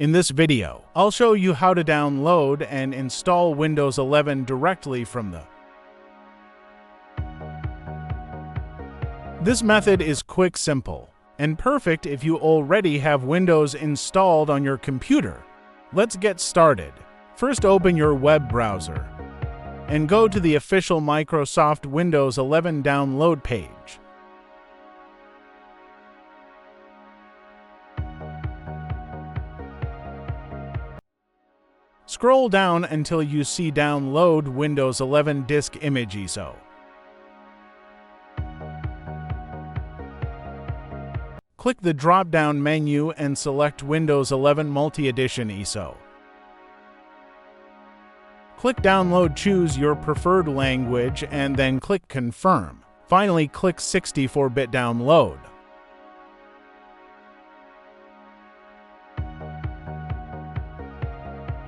In this video, I'll show you how to download and install Windows 11 directly from the. This method is quick, simple, and perfect if you already have Windows installed on your computer. Let's get started. First, open your web browser and go to the official Microsoft Windows 11 download page. Scroll down until you see Download Windows 11 Disk Image ISO. Click the drop-down menu and select Windows 11 Multi-Edition ISO. Click Download, choose your preferred language, and then click Confirm. Finally, click 64-bit download.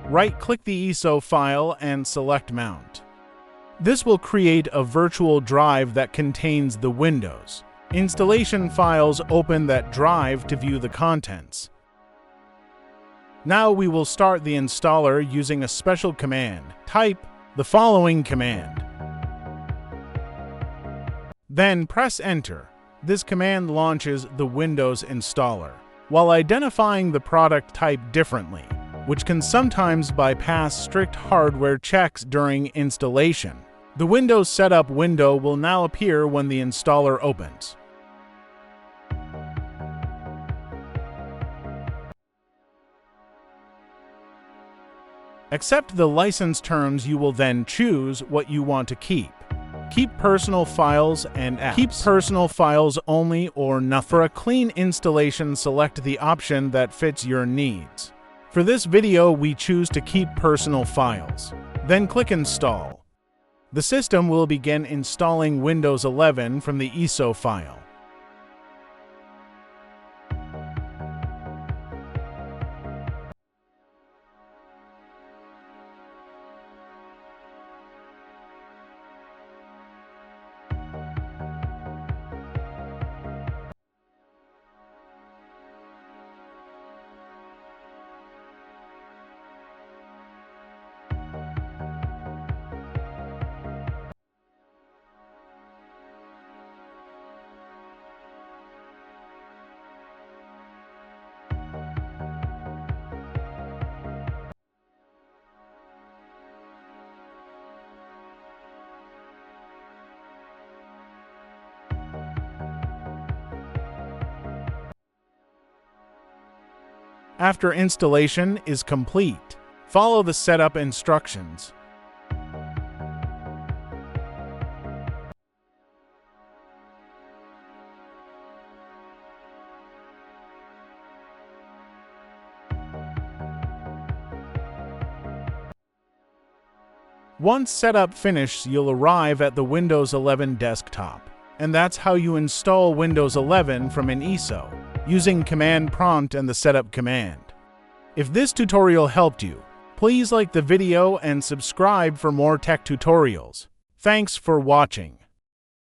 Right-click the ISO file and select Mount. This will create a virtual drive that contains the Windows installation files. Open that drive to view the contents. Now we will start the installer using a special command. Type the following command. Then press Enter. This command launches the Windows installer while identifying the product type differently, which can sometimes bypass strict hardware checks during installation. The Windows Setup window will now appear when the installer opens. Accept the license terms. You will then choose what you want to keep. Keep personal files and apps. Keep personal files only or nothing. For a clean installation, select the option that fits your needs. For this video, we choose to keep personal files. Then click Install. The system will begin installing Windows 11 from the ISO file. After installation is complete, follow the setup instructions. Once setup finished, you'll arrive at the Windows 11 desktop. And that's how you install Windows 11 from an ISO, using command prompt and the setup command. If this tutorial helped you, please like the video and subscribe for more tech tutorials. Thanks for watching.